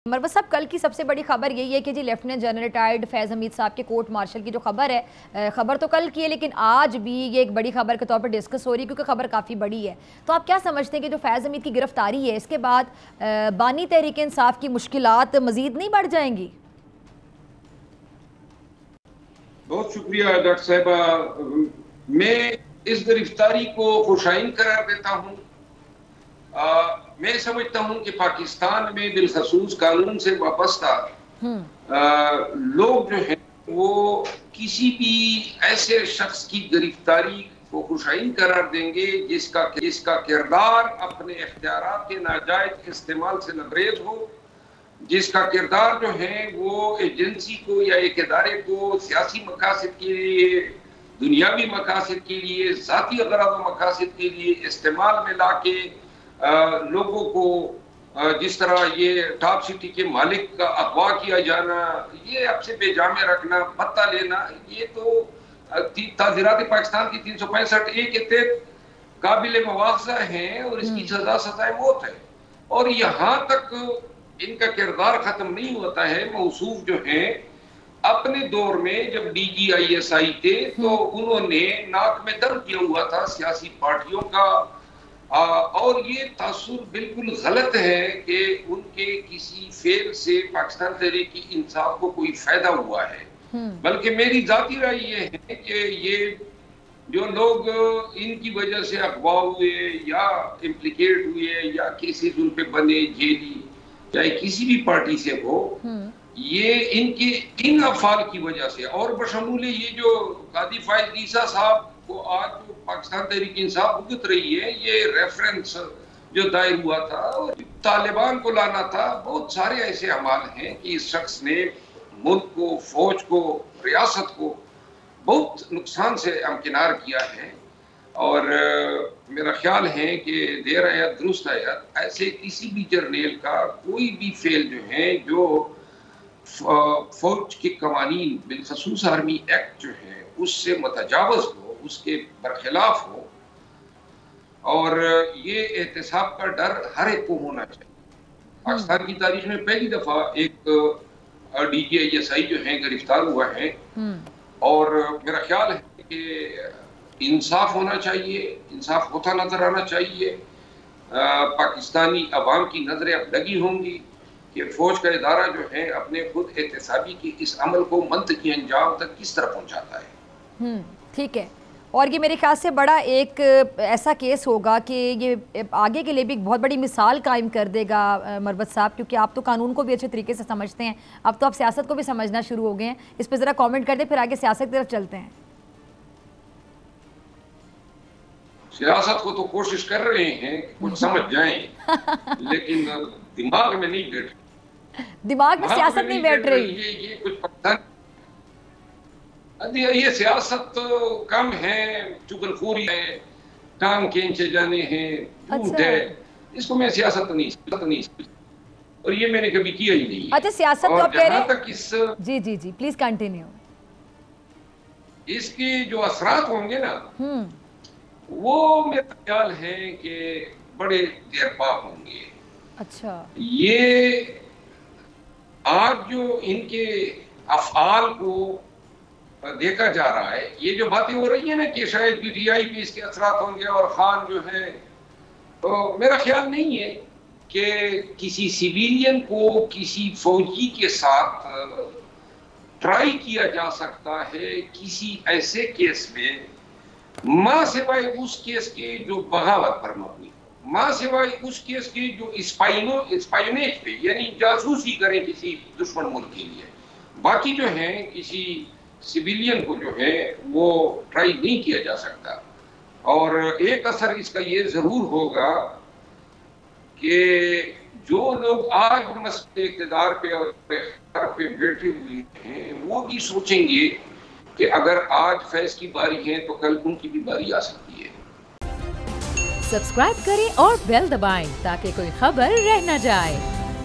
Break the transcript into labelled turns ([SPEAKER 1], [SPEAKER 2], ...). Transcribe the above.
[SPEAKER 1] मरवत साहब, कल की सबसे बड़ी खबर यही है कि जी लेफ्टिनेंट जनरल रिटायर्ड फैज़ हमीद साहब के कोर्ट मार्शल की जो खबर है, खबर तो कल की है लेकिन आज भी ये एक बड़ी खबर के तौर पर डिस्कस हो रही है क्योंकि खबर काफ़ी बड़ी है। तो आप क्या समझते हैं कि जो फैज़ हमीद की गिरफ्तारी है इसके बाद बानी तहरीक इंसाफ की मुश्किलात मजीद नहीं बढ़ जाएंगी?
[SPEAKER 2] बहुत शुक्रिया डॉक्टर साहिबा। मैं इस गिरफ्तारी को खुशाइन करार देता हूँ। मैं समझता हूं कि पाकिस्तान में बिलखसूस कानून से वाबस्ता लोग जो हैं वो किसी भी ऐसे शख्स की गिरफ्तारी को खुशाइन करार देंगे जिसका किरदार अपने इख्तियारात के नाजायज इस्तेमाल से लबरेज हो, जिसका किरदार जो है वो एजेंसी को या एक इदारे को सियासी मकासद के लिए, दुनियावी मकासद के लिए, ज़ाती अगराज़ व मकासद के लिए इस्तेमाल में लाके लोगों को जिस तरह ये टॉप सिटी के मालिक का अगवा किया जाना, ये आपसे बेजामे रखना, पत्ता लेना, ये तो ताज़ीरात पाकिस्तान की 365A के तहत काबिल मुआवजा है और इसकी सजा सजाए मौत है। और यहाँ तक इनका किरदार खत्म नहीं होता है। मौसूफ जो है अपने दौर में जब DGISI थे तो उन्होंने नाक में दर्द किया हुआ था सियासी पार्टियों का, और ये तासुर बिल्कुल गलत है कि उनके किसी फेल से पाकिस्तान तहरीक इंसाफ को कोई फायदा हुआ है। बल्कि मेरी जाती राय ये है कि ये जो लोग इनकी वजह से अगवा हुए या इम्प्लीकेट हुए या केसेस उन पे बने, जेली, चाहे किसी भी पार्टी से हो, ये इनके इन अफाल की वजह से और बशमूल ये जो कादी फाइज ईसा साहब को आज जो पाकिस्तान तहरीक इंसाफ भुगत रही है, ये रेफरेंस जो दायर हुआ था और तालिबान को लाना था, बहुत सारे ऐसे अमाल हैं कि इस शख्स ने मुल्क को, फौज को, रियासत को बहुत नुकसान से हमकिनार किया है। और मेरा ख्याल है कि देर आयत दुरुस्त आयत, ऐसे किसी भी जर्नेल का कोई भी फेल जो है जो फौज के कवानीन बिलखसूस आर्मी एक्ट जो है उससे मतजावज हो, उसके बरखिलाफ हो, और ये एहतसाब का डर हर एक को होना चाहिए। पाकिस्तान की तारीख में पहली दफा एक DGISI जो है गिरफ्तार हुआ है, और मेरा ख्याल है कि इंसाफ होना चाहिए, इंसाफ होता नजर आना चाहिए। पाकिस्तानी अवाम की नजरें अब लगी होंगी कि फौज का इदारा जो है अपने खुद एहतसाबी की इस अमल को मंतकी अंजाम तक किस तरह पहुंचाता है।
[SPEAKER 1] ठीक है। और ये मेरे ख्याल से बड़ा एक ऐसा केस होगा कि ये आगे के लिए भी एक बहुत बड़ी मिसाल कायम कर देगा मरवत साहब, क्योंकि आप तो कानून को भी अच्छे तरीके से समझते हैं, अब तो आप सियासत को भी समझना शुरू हो गए हैं। इस पर ज़रा कमेंट कर दें, फिर आगे सियासत की तरफ चलते हैं।
[SPEAKER 2] सियासत को तो कोशिश कर रहे हैं कि कुछ समझ जाएं, लेकिन दिमाग में नहीं बैठ रही।
[SPEAKER 1] दिमाग में सियासत नहीं बैठ रही।
[SPEAKER 2] ये कुछ पता नहीं। ये सियासत तो कम है, चुगलखोरी है, टांग खींचे जाने हैं, झूठ है। इसको मैं सियासत नहीं और ये मैंने कभी किया ही नहीं।
[SPEAKER 1] अच्छा, सियासत तो आप कह रहे हैं
[SPEAKER 2] तक इस
[SPEAKER 1] जी प्लीज कंटिन्यू।
[SPEAKER 2] इसके जो असरात होंगे ना, वो मेरा ख्याल है कि बड़े देरपा होंगे।
[SPEAKER 1] अच्छा,
[SPEAKER 2] ये आज जो इनके अफआल को देखा जा रहा है, ये जो बातें हो रही है ना कि शायद PTI भी इसके असरात होंगे और खान जो है, तो मेरा ख्याल नहीं है कि किसी सिविलियन को किसी फौजी के साथ ट्राई किया जा सकता है किसी ऐसे केस में, मां सिवाय उस केस के जो बगावत पर मबनी, मां सिवाय उस केस के जो स्पाइनेज पे यानी जासूसी करें किसी दुश्मन मुल्क के लिए। बाकी जो है किसी सिविलियन को जो है वो ट्राई नहीं किया जा सकता। और एक असर इसका ये जरूर होगा कि जो लोग आज मसले इक़्तिदार पे और पे बैठे हुए हैं वो भी सोचेंगे कि अगर आज फैज की बारी है तो कल उनकी भी बारी आ सकती है।
[SPEAKER 3] सब्सक्राइब करें और बेल दबाएं ताकि कोई खबर रह न जाए।